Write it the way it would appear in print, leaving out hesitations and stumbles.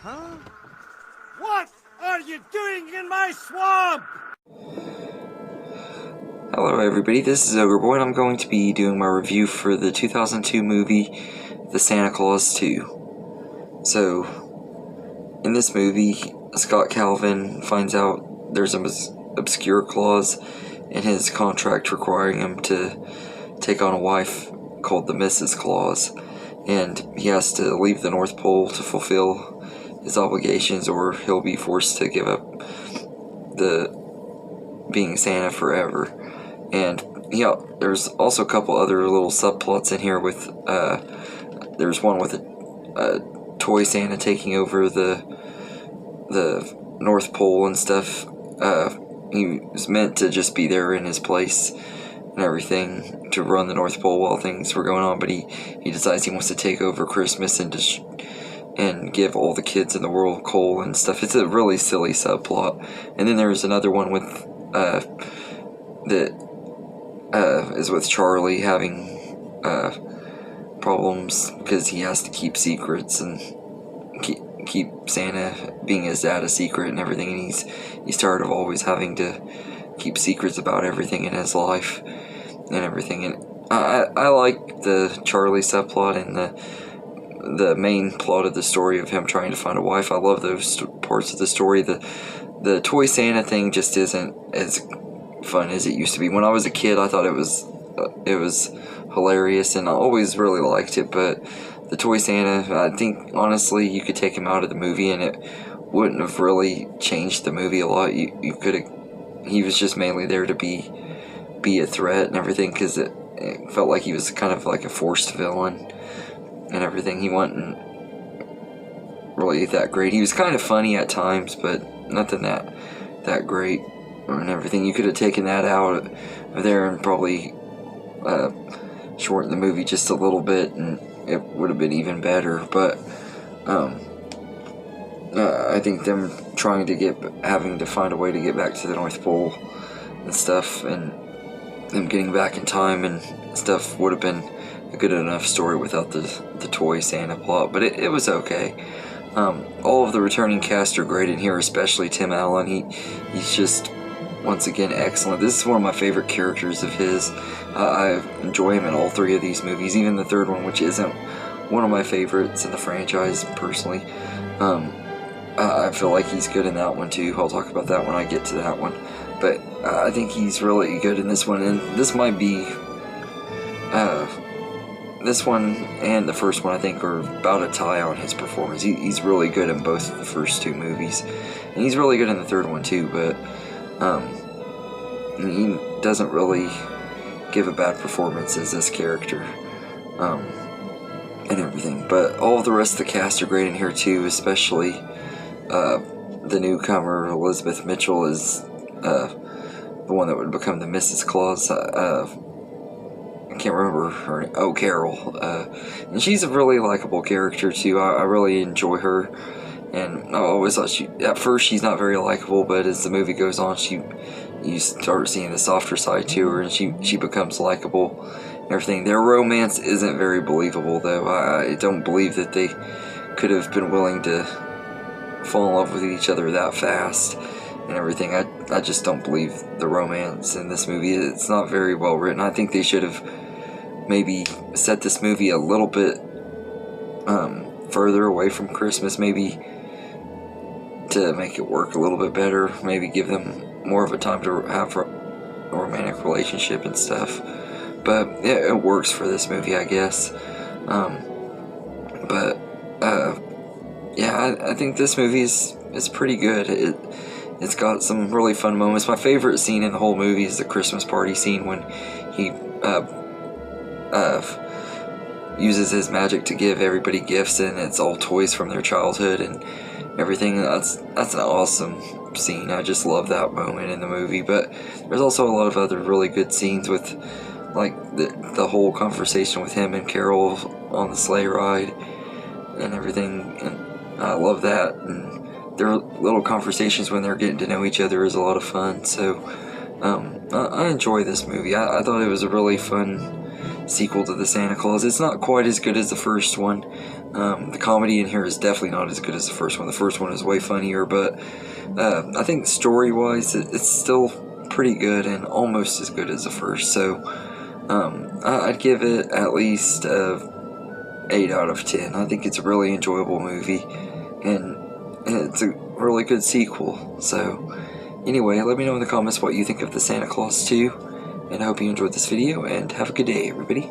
Huh? What are you doing in my swamp? Hello everybody, this is Ogre Boy and I'm going to be doing my review for the 2002 movie, The Santa Claus 2. So, in this movie, Scott Calvin finds out there's an obscure clause in his contract requiring him to take on a wife called the Mrs. Claus, and he has to leave the North Pole to fulfill his obligations or he'll be forced to give up being Santa forever. And yeah, there's also a couple other little subplots in here with there's one with a toy Santa taking over the North Pole and stuff. He was meant to just be there in his place and everything to run the North Pole while things were going on, but he decides he wants to take over Christmas and give all the kids in the world coal and stuff. It's a really silly subplot. And then there's another one with that is with Charlie having problems because he has to keep secrets and keep Santa being his dad a secret and everything, and he's tired of always having to keep secrets about everything in his life and everything. And I like the Charlie subplot and the main plot of the story of him trying to find a wife. I love those parts of the story. The toy Santa thing just isn't as fun as it used to be. When I was a kid, I thought it was hilarious and I always really liked it, but the toy Santa, I think honestly you could take him out of the movie and it wouldn't have really changed the movie a lot. You could have, he was just mainly there to be a threat and everything, because it felt like he was kind of like a forced villain and everything. He wasn't really that great. He was kind of funny at times, but nothing that great and everything. You could have taken that out of there and probably shortened the movie just a little bit and it would have been even better. But I think them having to find a way to get back to the North Pole and stuff, and them getting back in time and stuff would have been a good enough story without the toy Santa plot, but it was okay. All of the returning cast are great in here, especially Tim Allen. He's just, once again, excellent. This is one of my favorite characters of his. I enjoy him in all three of these movies, even the third one, which isn't one of my favorites in the franchise, personally. I feel like he's good in that one, too. I'll talk about that when I get to that one. But I think he's really good in this one, and this might be... this one and the first one, I think, are about a tie on his performance. He's really good in both of the first two movies, and he's really good in the third one too, but he doesn't really give a bad performance as this character and everything. But all of the rest of the cast are great in here too, especially the newcomer Elizabeth Mitchell is the one that would become the Mrs. Claus. I can't remember her name. Oh, Carol. And she's a really likable character too. I really enjoy her, and I always thought at first she's not very likable, but as the movie goes on, you start seeing the softer side to her, and she becomes likable and everything. Their romance isn't very believable, though. I don't believe that they could have been willing to fall in love with each other that fast and everything. I just don't believe the romance in this movie. It's not very well written. I think they should have maybe set this movie a little bit further away from Christmas, maybe, to make it work a little bit better. Maybe give them more of a time to have a romantic relationship and stuff. But yeah, it works for this movie, I guess. Yeah, I think this movie is pretty good. It's got some really fun moments. My favorite scene in the whole movie is the Christmas party scene when he uses his magic to give everybody gifts, and it's all toys from their childhood and everything. That's an awesome scene. I just love that moment in the movie. But there's also a lot of other really good scenes with, like, the whole conversation with him and Carol on the sleigh ride and everything, and I love that. And their little conversations when they're getting to know each other is a lot of fun. So I enjoy this movie. I thought it was a really fun sequel to The Santa Claus. It's not quite as good as the first one, The comedy in here is definitely not as good as the first one. The first one is way funnier, but I think story-wise, it's still pretty good and almost as good as the first. So I'd give it at least 8 out of 10. I think it's a really enjoyable movie, and it's a really good sequel. So anyway, let me know in the comments what you think of the Santa Claus 2, and I hope you enjoyed this video, and have a good day, everybody.